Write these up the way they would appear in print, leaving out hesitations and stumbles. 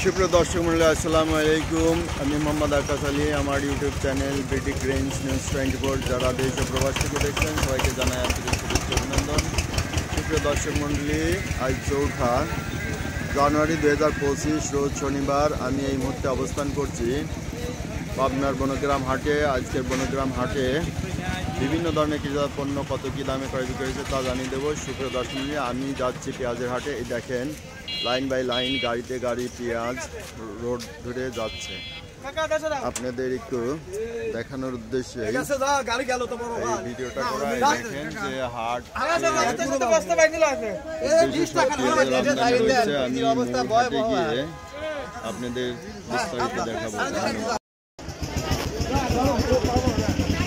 সুপ্রিয় দর্শক মণ্ডলী, আসসালামু আলাইকুম। আমি মোহাম্মদ আকাশ আলী। আমার YouTube channel BD Grange news 24 যারা দেশ ও প্রবাস থেকে দেখছেন সবাইকে জানাই আন্তরিক শুভেচ্ছা অভিনন্দন। সুপ্রিয় দর্শক মণ্ডলী, আজ 4 জানুয়ারি 2025 রোজ শনিবার। আমি এই মুহূর্তে অবস্থান করছি পাবনার বনগ্রাম হাটে। আজকের বনগ্রাম হাটে বিভিন্ন ধরনের কৃষিজাত পণ্য কত কী দামে ক্রয় বিক্রয় হয়েছে তা জানিয়ে দেবো। সুপ্রিয় দর্শক মণ্ডলী, আমি যাচ্ছি পেঁয়াজের হাটে। এই দেখেন লাইন বাই লাইন গাড়িতে গাড়ি পেঁয়াজ রোড ধরে যাচ্ছে। আপনাদের একটু দেখানোর উদ্দেশ্যে এই ভিডিওটা করা। দেখেন যে হাট গিয়ে আপনাদের বিস্তারিত দেখাবো।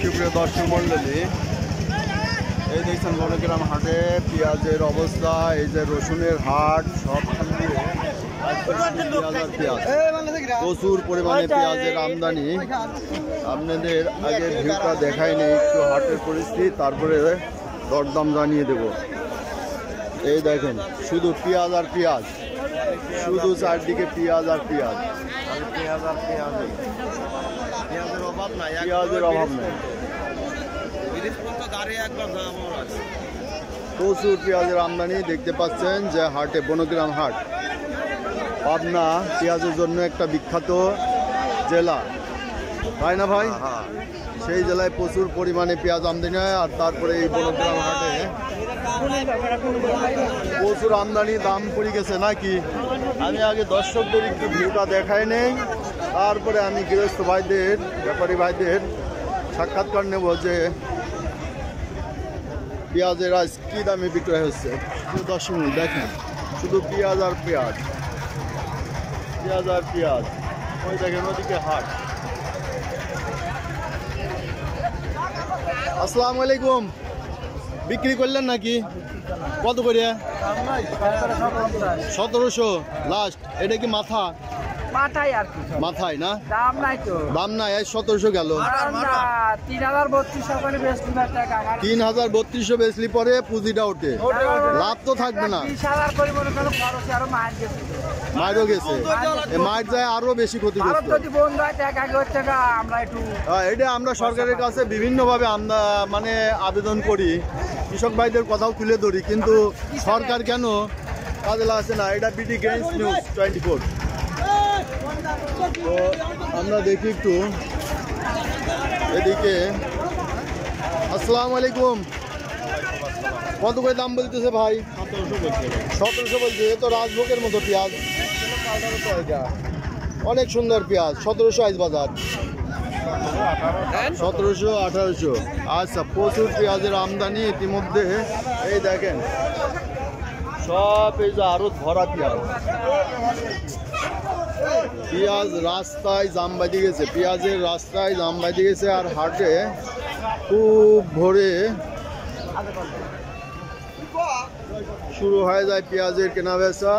সুপ্রিয় দর্শক মণ্ডলী, এই দেখছেন বনগ্রাম হাটে পেঁয়াজের অবস্থা। এই যে রসুনের হাট, সব পেঁয়াজ, প্রচুর পরিমাণে পেঁয়াজের আমদানি। আপনাদের আগে ভিউটা দেখায়নি, একটু হাটের পরিস্থিতি, তারপরে দরদাম জানিয়ে দেব। এই দেখেন শুধু পেঁয়াজ আর পেঁয়াজ, শুধু চারদিকে পেঁয়াজ আর পেঁয়াজ, পেঁয়াজের অভাব নাই, পেঁয়াজের অভাব নাই। প্রচুর পেঁয়াজের আমদানি দেখতে পাচ্ছেন যে হাটে, বনগ্রাম হাট। পাবনা পেঁয়াজের জন্য একটা বিখ্যাত জেলা, তাই না ভাই? সেই জেলায় প্রচুর পরিমাণে পেঁয়াজ আমদানি হয়। আর তারপরে এই বনগ্রাম হাটে প্রচুর আমদানি, দাম পড়ে গেছে নাকি। আমি আগে দর্শকদের একটু ভিউটা দেখাই নেই, তারপরে আমি গৃহস্থ ভাইদের, ব্যাপারী ভাইদের সাক্ষাৎকার নেব যে পেঁয়াজের আজ কী দামে বিক্রয় হচ্ছে। দর্শক দেখেন শুধু পেঁয়াজ আর পেঁয়াজ, পেঁয়াজ আর পেঁয়াজ। ওই দেখেন ওদিকে হাট। আসসালামু আলাইকুম। বিক্রি করলেন নাকি? কত করে? 1700 লাস্ট। এটা কি মাথা? মাথায় না, দাম নাই তো, দাম নাই। 1700 গেল। 3200 বেচলি পরে পুঁজিটা ওঠে, লাভ তো থাকবে না। মায়েরও গেছে, মায়ের যায় আরো বেশি ক্ষতিগ্রস্ত। এটা আমরা সরকারের কাছে বিভিন্নভাবে আমরা মানে আবেদন করি, কৃষক ভাইদের কথাও তুলে ধরি, কিন্তু সরকার কেন কাজে লাগছে না। এটা বিডি গ্রেঞ্জ নিউজ 24। তো আমরা দেখি একটু এদিকে। আসসালামু আলাইকুম। কত করে দাম বলতেছে ভাই? 1700 বলছে। এ তো রাজভোগের মতো পেঁয়াজ, অনেক সুন্দর পেঁয়াজ। 1700 আইস বাজার, 1700 1800। আচ্ছা, প্রচুর পেঁয়াজের আমদানি ইতিমধ্যে। এই দেখেন সব এই যে আরো ভরা পেঁয়াজ, পেঁয়াজ রাস্তায় জাম বাঁধে গেছে, পেঁয়াজের রাস্তায় জাম বাঁধে গেছে। আর হাটে খুব ভোরে শুরু হয়ে যায় পেঁয়াজের কেনা বেচা।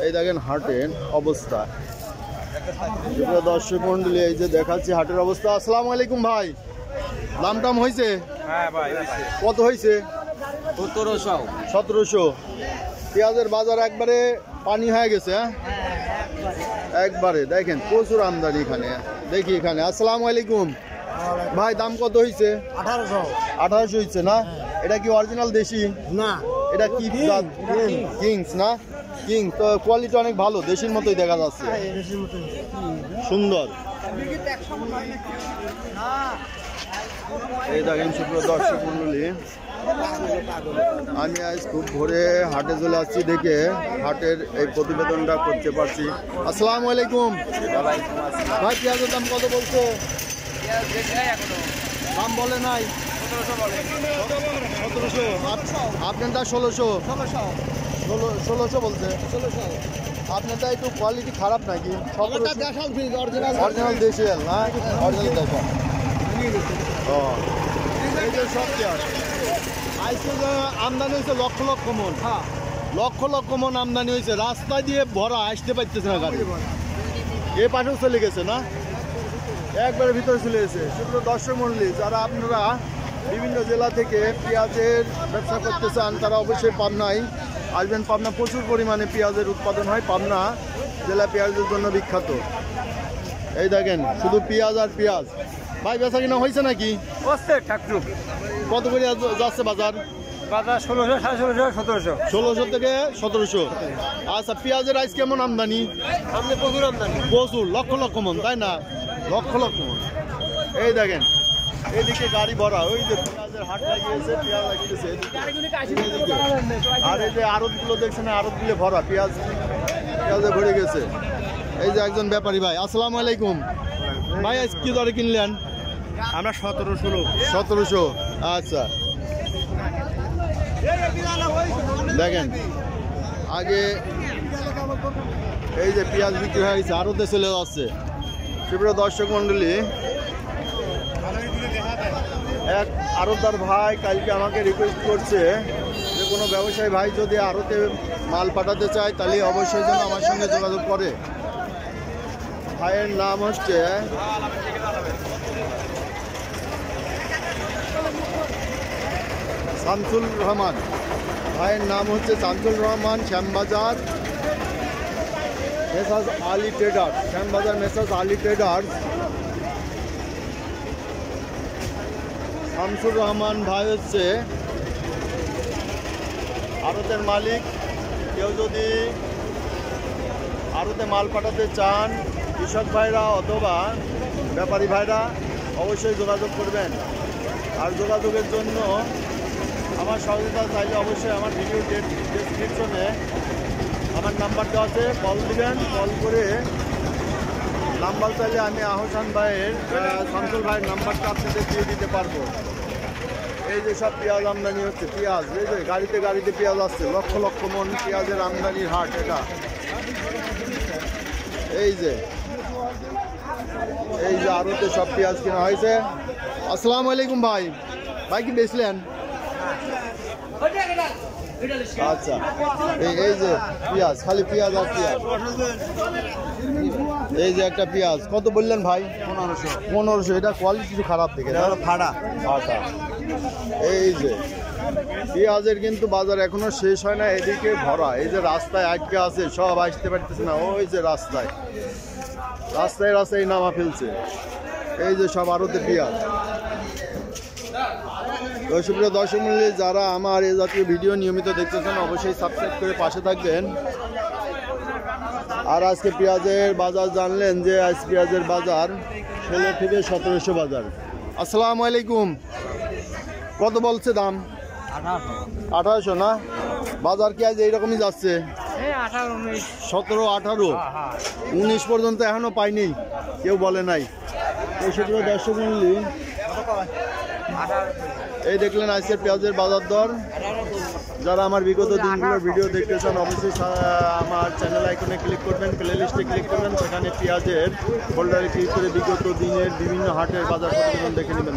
এই দেখেন হাটের অবস্থা। দর্শক মন্ডলী, এই যে দেখাচ্ছি হাটের অবস্থা। আসসালামু আলাইকুম ভাই। দাম টাম হয়েছে? কত হয়েছে? 1700। পেঁয়াজের বাজার একবারে পানি হয়ে গেছে। একবারে দেখেন প্রচুর আমদানি এখানে। দেখি এখানে। আসসালামু আলাইকুম ভাই, দাম কত হয়েছে? 1800 হয়েছে না? এটা কি অরিজিনাল দেশি? না, এটা কি কিংস না? কিং তো কোয়ালিটি অনেক ভালো, দেশির মতোই দেখা যাচ্ছে, সুন্দর। এই দেখেন সুপ্রিয় দর্শক মণ্ডলী, আমি আজ খুব ভোরে হাটে চলে আসছি, দেখে হাটের এই প্রতিবেদনটা করতে পারছি। আসসালামু আলাইকুম ভাই। পেঁয়াজের দাম কত বলছে? দাম বলে নাই? 1700। আপনারটা 1600 বলছে। আপনারটা একটু কোয়ালিটি খারাপ নাকি? অরিজিনাল দেশি না? অরিজিনাল দেখা। সব পেঁয়াজ আজকে যে আমদানি হয়েছে লক্ষ লক্ষ মন, লক্ষ লক্ষ মন আমদানি হয়েছে। রাস্তা দিয়ে ভরা, আসতে পারতেছে না গাড়ি। এ পাশেও চলে গেছে না, একবারে ভিতরে চলে গেছে। সুপ্রিয় দর্শক মণ্ডলী, যারা আপনারা বিভিন্ন জেলা থেকে পেঁয়াজের ব্যবসা করতে চান তারা অবশ্যই পাবনায় আসবেন। পাবনা প্রচুর পরিমাণে পেঁয়াজের উৎপাদন হয়। পাবনা জেলা পেঁয়াজের জন্য বিখ্যাত। এই দেখেন শুধু পেঁয়াজ আর পেঁয়াজ। ভাই বেচা কিনা হয়েছে নাকি? কত করে যাচ্ছে বাজার? 1600 থেকে 1700। আচ্ছা, পেঁয়াজের আইস কেমন আমদানি? প্রচুর, লক্ষ লক্ষ মন, তাই না? লক্ষ লক্ষ মন। এই দেখেন এদিকে গাড়ি ভরা, ওই যে পেঁয়াজের হাট লাগিয়েছে, পেঁয়াজ লাগিয়েছে। আর এই যে আড়তগুলো দেখছেন, আড়তগুলো ভরা পেঁয়াজে ভরে গেছে। এই যে একজন ব্যাপারী ভাই, আসসালামু আলাইকুম ভাই, আজ কি দরে কিনলেন? আমরা 1700। আচ্ছা, দেখেন আগে এই যে পেঁয়াজ বিক্রি হয়ে গেছে, আড়তে চলে যাচ্ছে। সুপ্রিয় দর্শক মন্ডলী, এক আড়তদার ভাই কালকে আমাকে রিকোয়েস্ট করছে যে কোনো ব্যবসায়ী ভাই যদি আড়তে মাল পাঠাতে চায় তাহলে অবশ্যই যেন আমার সঙ্গে যোগাযোগ করে। ভাইয়ের নাম হচ্ছে শামসুল রহমান। ভাইয়ের নাম হচ্ছে শামসুল রহমান, শ্যামবাজার মেসাজ আলী ট্রেডার্স। শ্যামবাজার মেসাজ আলী ট্রেডার্স। শামসুর রহমান ভাই হচ্ছে আড়তের মালিক। কেউ যদি আড়তে মাল পাঠাতে চান, কৃষক ভাইরা অথবা ব্যাপারী ভাইরা অবশ্যই যোগাযোগ করবেন। আর যোগাযোগের জন্য আমার সহযোগিতা চাইলে অবশ্যই আমার ভিডিও ডেসক্রিপশনে আমার নাম্বার দেওয়া আছে, কল দিবেন। কল করে নাম্বার চাইলে আমি আহসান ভাইয়ের, শামসুল ভাইয়ের নাম্বারটা আপনাদের দিয়ে দিতে পারবো। এই যে সব পেঁয়াজ আমদানি হচ্ছে, পেঁয়াজ এই যে গাড়িতে পেঁয়াজ আসছে, লক্ষ লক্ষ মন পেঁয়াজের আমদানির হাট এটা। এই যে আড়তে সব পেঁয়াজ কেনা হয়েছে। আসসালামু আলাইকুম ভাই, কি বেচলেন? আচ্ছা, এই যে পেঁয়াজ, খালি পেঁয়াজ আর পেঁয়াজ। এই যে একটা পেঁয়াজ কত বললেন ভাই? 1500। এটা কোয়ালিটি কিছু খারাপ থেকে ফাটা। এই যে পেঁয়াজের কিন্তু বাজার এখনো শেষ হয় না, এদিকে ভরা। এই যে রাস্তায় আটকে আছে, সব আসতে পারতেছে না। ওই যে রাস্তায় নামা ফেলছে। এই যে সব আড়তে পেঁয়াজ। সুপ্রিয় দর্শক মণ্ডলী, যারা আমার এই জাতীয় ভিডিও নিয়মিত দেখতেছেন অবশ্যই সাবস্ক্রাইব করে পাশে থাকবেন। আর আজকে পেঁয়াজের বাজার জানলেন যে আজ পেঁয়াজের বাজার 16 থেকে 1700 বাজার। আসসালামু আলাইকুম, কত বলছে দাম? 1800 না? বাজার কি আজ এইরকমই যাচ্ছে? 17, 18, 19 পর্যন্ত এখনো পাইনি, কেউ বলে নাই। সুপ্রিয় দর্শক মণ্ডলী, এই দেখলেন আজকের পেঁয়াজের বাজার দর। যারা আমার বিগত দিনগুলোর ভিডিও দেখতে চান অবশ্যই আমার চ্যানেল আইকনে ক্লিক করবেন, প্লে লিস্টে ক্লিক করবেন, সেখানে পেঁয়াজের ফোল্ডারে ক্লিক করে বিগত দিনের বিভিন্ন হাটের বাজার প্রতিবেদন দেখে নেবেন।